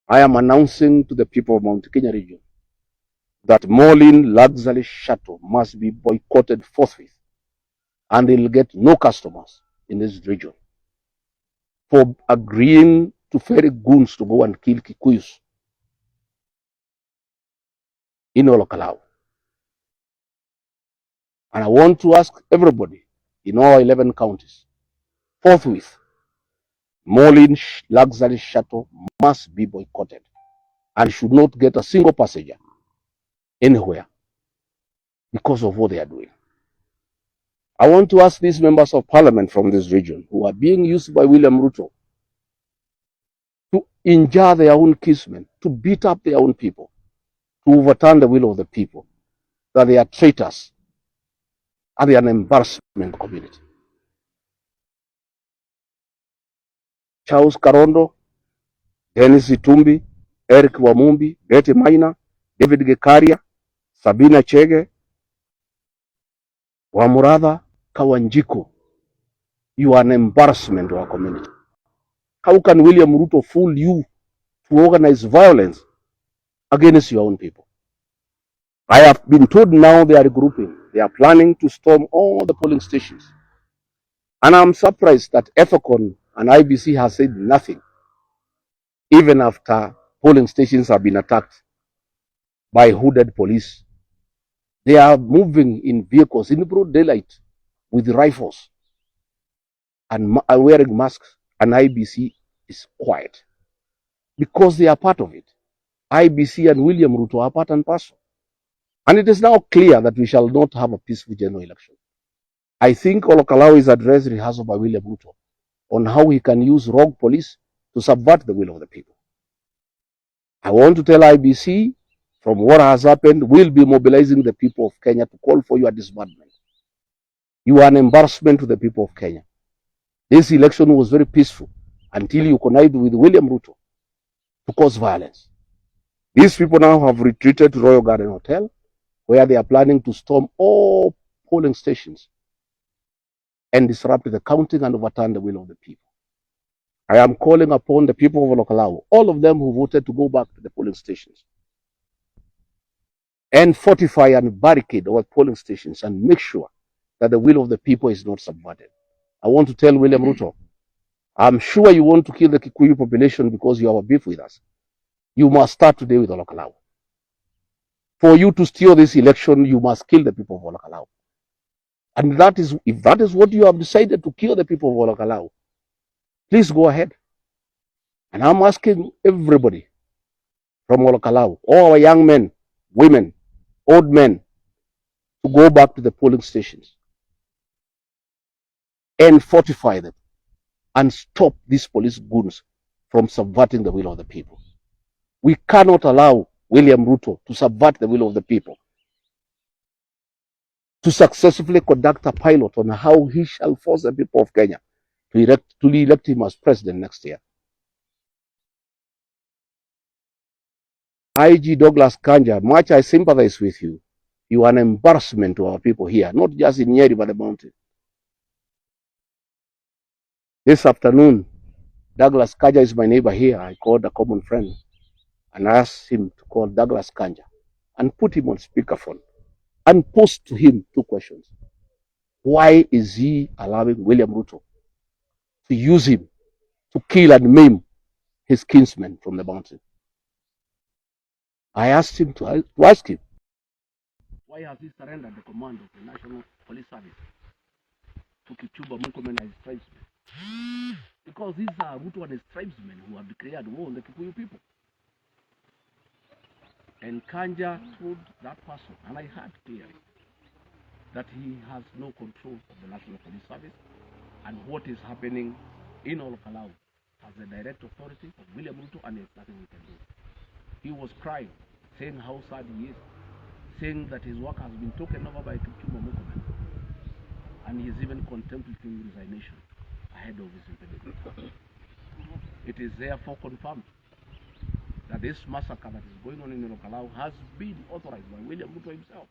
I am announcing to the people of Mount Kenya region that Molin luxury shuttle must be boycotted forthwith, and they'll get no customers in this region for agreeing to ferry goons to go and kill Kikuyus in Olokalau. And I want to ask everybody in all 11 counties, forthwith, Molin luxury shuttle must be boycotted and should not get a single passenger anywhere because of what they are doing. I want to ask these members of parliament from this region who are being used by William Ruto to injure their own kinsmen, to beat up their own people, to overturn the will of the people, that they are traitors and they are an embarrassment to the community. Charles Karondo, Dennis Itumbi, Eric Wamumbi, Betty Maina, David Gekaria, Sabina Chege, Wamuratha, Kawanjiko, you are an embarrassment to our community. How can William Ruto fool you to organize violence against your own people? I have been told now they are regrouping. They are planning to storm all the polling stations. And I'm surprised that EFOCON and IBC have said nothing, even after polling stations have been attacked by hooded police. They are moving in vehicles in broad daylight with rifles and wearing masks, and IBC is quiet because they are part of it. IBC and William Ruto are part and parcel. And it is now clear that we shall not have a peaceful general election. I think Olokalawi's address rehearsal by William Ruto on how he can use rogue police to subvert the will of the people. I want to tell IBC, from what has happened, we'll be mobilizing the people of Kenya to call for your disbandment. You are an embarrassment to the people of Kenya. This election was very peaceful until you connived with William Ruto to cause violence. These people now have retreated to Royal Garden Hotel, where they are planning to storm all polling stations and disrupt the counting and overturn the will of the people. I am calling upon the people of Olokalawo, all of them who voted, to go back to the polling stations and fortify and barricade our polling stations and make sure that the will of the people is not subverted. I want to tell William Ruto, I'm sure you want to kill the Kikuyu population because you have a beef with us. You must start today with Olokalawo. For you to steal this election, you must kill the people of Olokalawo. And that is, if that is what you have decided, to kill the people of Olokalawo, please go ahead. And I'm asking everybody from Olokalawo, all our young men, women, old men, to go back to the polling stations and fortify them and stop these police goons from subverting the will of the people. We cannot allow William Ruto to subvert the will of the people, to successfully conduct a pilot on how he shall force the people of Kenya to elect him as president next year. IG Douglas Kanja, much I sympathize with you. You are an embarrassment to our people here, not just in Nyeri, but the mountain. This afternoon, Douglas Kanja is my neighbor here. I called a common friend and asked him to call Douglas Kanja and put him on speakerphone and pose to him two questions. Why is he allowing William Ruto to use him to kill and maim his kinsmen from the mountain? I asked him to ask him, why has he surrendered the command of the National Police Service to Kipchumba Murkomen and his tribesmen? Because these are Ruto and his tribesmen who have declared war on the Kikuyu people. And Kanja told that person, and I heard clearly, that he has no control of the National Police Service, and what is happening in Olokalawo as the direct authority of William Ruto, and there's nothing we can do. He was crying, saying how sad he is, saying that his work has been taken over by Kipchumba Murkomen, and he is even contemplating resignation ahead of his impending. It is therefore confirmed that this massacre that is going on in Olokalawo has been authorized by William Ruto himself.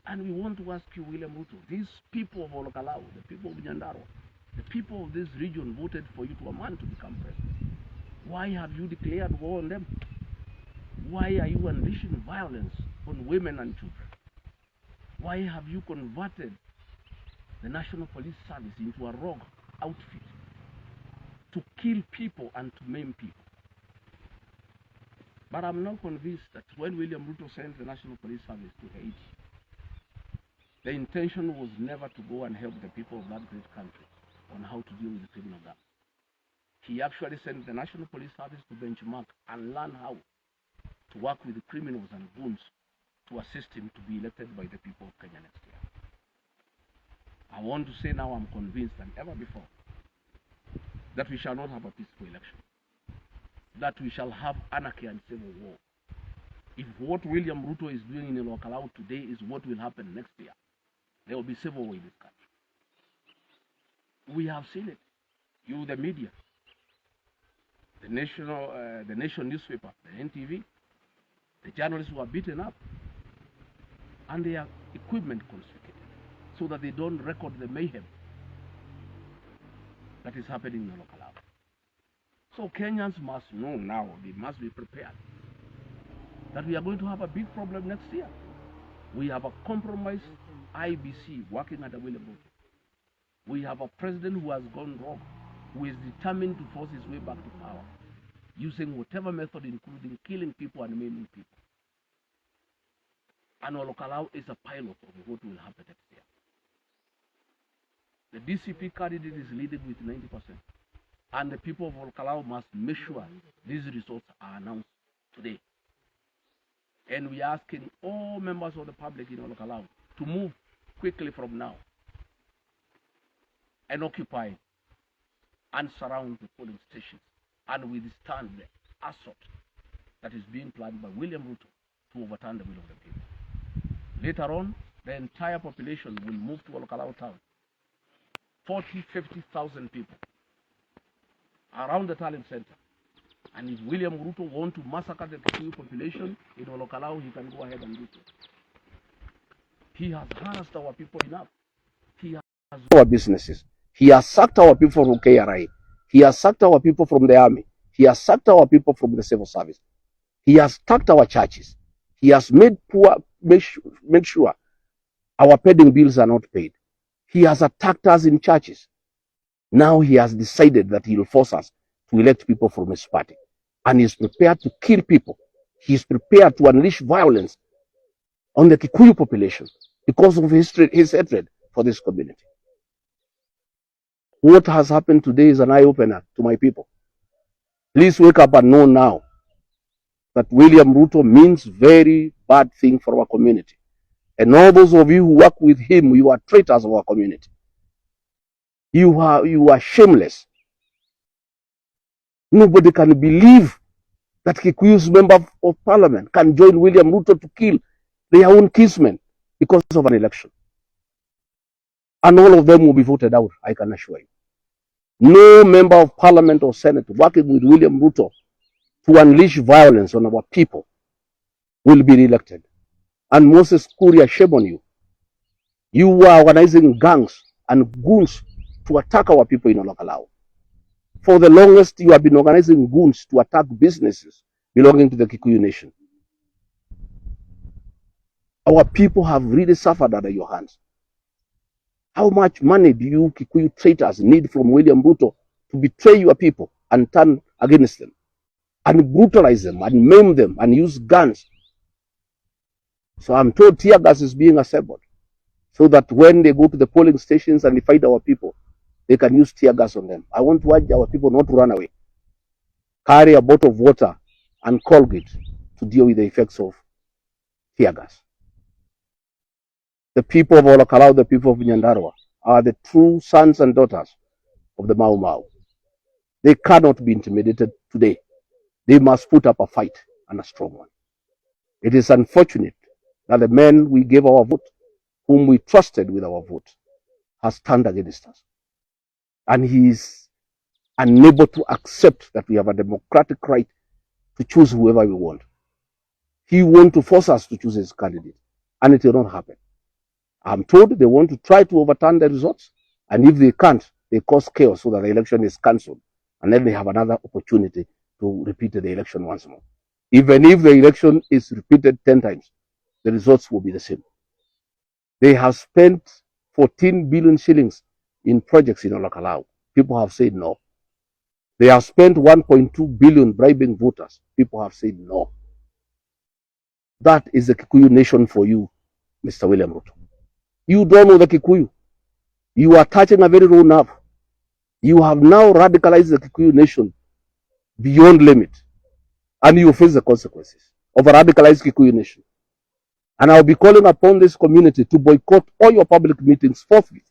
And we want to ask you, William Ruto, these people of Olokalawo, the people of Nyandarua, the people of this region voted for you to a man to become president. Why have you declared war on them? Why are you unleashing violence on women and children? Why have you converted the National Police Service into a rogue outfit to kill people and to maim people? But I'm not convinced that when William Ruto sent the National Police Service to Haiti, the intention was never to go and help the people of that great country on how to deal with the criminal gangs. He actually sent the National Police Service to benchmark and learn how to work with the criminals and goons to assist him to be elected by the people of Kenya next year. I want to say now I'm convinced than ever before that we shall not have a peaceful election, that we shall have anarchy and civil war. If what William Ruto is doing in Kalou today is what will happen next year, there will be civil war in this country. We have seen it. You, the media, the nation newspaper, the NTV, the journalists who are beaten up, and their equipment confiscated, so that they don't record the mayhem that is happening in Kalou. So Kenyans must know now, they must be prepared that we are going to have a big problem next year. We have a compromised IBC working under William Ruto. We have a president who has gone wrong, who is determined to force his way back to power, using whatever method, including killing people and maiming people. And Kalou is a pilot of what will happen next year. The DCP candidate is leading with 90%. And the people of Kalou must make sure these results are announced today. And we are asking all members of the public in Kalou to move quickly from now and occupy and surround the polling stations and withstand the assault that is being planned by William Ruto to overturn the will of the people. Later on, the entire population will move to Kalou town. 50,000 people around the talent center. And if William Ruto wants to massacre the Kikuyu population in Kalou, he can go ahead and do so. He has harassed our people enough. He has our businesses. He has sacked our people from KRI. He has sacked our people from the army. He has sacked our people from the civil service. He has sacked our churches. He has made sure our pending bills are not paid. He has attacked us in churches. Now he has decided that he will force us to elect people from his party. And he is prepared to kill people. He is prepared to unleash violence on the Kikuyu population because of his hatred for this community. What has happened today is an eye-opener to my people. Please wake up and know now that William Ruto means very bad thing for our community. And all those of you who work with him, you are traitors of our community. You are shameless. Nobody can believe that Kikuyu's member of parliament can join William Ruto to kill their own kinsmen because of an election. And all of them will be voted out, I can assure you. No member of parliament or senate working with William Ruto to unleash violence on our people will be re-elected. And Moses Kuria, shame on you. You are organizing gangs and goons to attack our people in Kalou. For the longest, you have been organizing goons to attack businesses belonging to the Kikuyu nation. Our people have really suffered under your hands. How much money do you Kikuyu traitors need from William Ruto to betray your people and turn against them and brutalize them and maim them and use guns? So I'm told tear gas is being assembled so that when they go to the polling stations and they fight our people, they can use tear gas on them. I want to urge our people not to run away. Carry a bottle of water and Colgate to deal with the effects of tear gas. The people of Kalou, the people of Nyandarua, are the true sons and daughters of the Mau Mau. They cannot be intimidated today. They must put up a fight, and a strong one. It is unfortunate that the men we gave our vote, whom we trusted with our vote, has turned against us. And he is unable to accept that we have a democratic right to choose whoever we want. He wants to force us to choose his candidate, and it will not happen. I'm told they want to try to overturn the results, and if they can't, they cause chaos so that the election is cancelled, and then they have another opportunity to repeat the election once more. Even if the election is repeated 10 times, the results will be the same. They have spent 14 billion shillings in projects in Kalou. People have said no. They have spent 1.2 billion bribing voters. People have said no. That is the Kikuyu nation for you, Mr. William Ruto. You don't know the Kikuyu. You are touching a very raw nerve. You have now radicalized the Kikuyu nation beyond limit. And you face the consequences of a radicalized Kikuyu nation. And I'll be calling upon this community to boycott all your public meetings forthwith,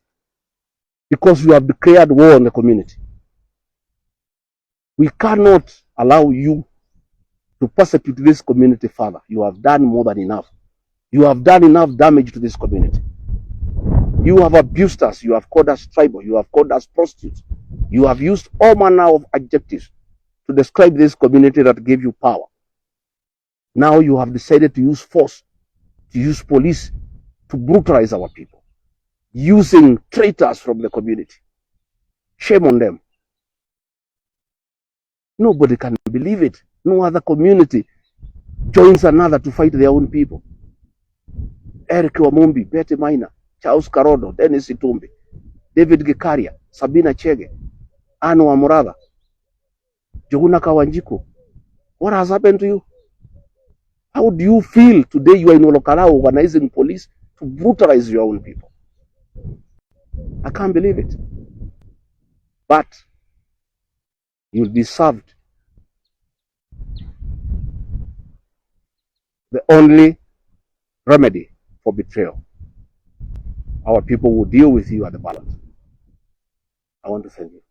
because you have declared war on the community. We cannot allow you to persecute this community further. You have done more than enough. You have done enough damage to this community. You have abused us. You have called us tribal. You have called us prostitutes. You have used all manner of adjectives to describe this community that gave you power. Now you have decided to use force, to use police to brutalize our people, using traitors from the community. Shame on them. Nobody can believe it. No other community joins another to fight their own people. Eric Wamumbi, Betty Maina, Charles Karodo, Dennis Itumbi, David Gikaria, Sabina Chege, Anu Amurada, Joguna Kawanjiko. What has happened to you? How do you feel today you are in Olokala organizing police to brutalize your own people? I can't believe it. But you deserved the only remedy for betrayal. Our people will deal with you at the ballot. I want to thank you.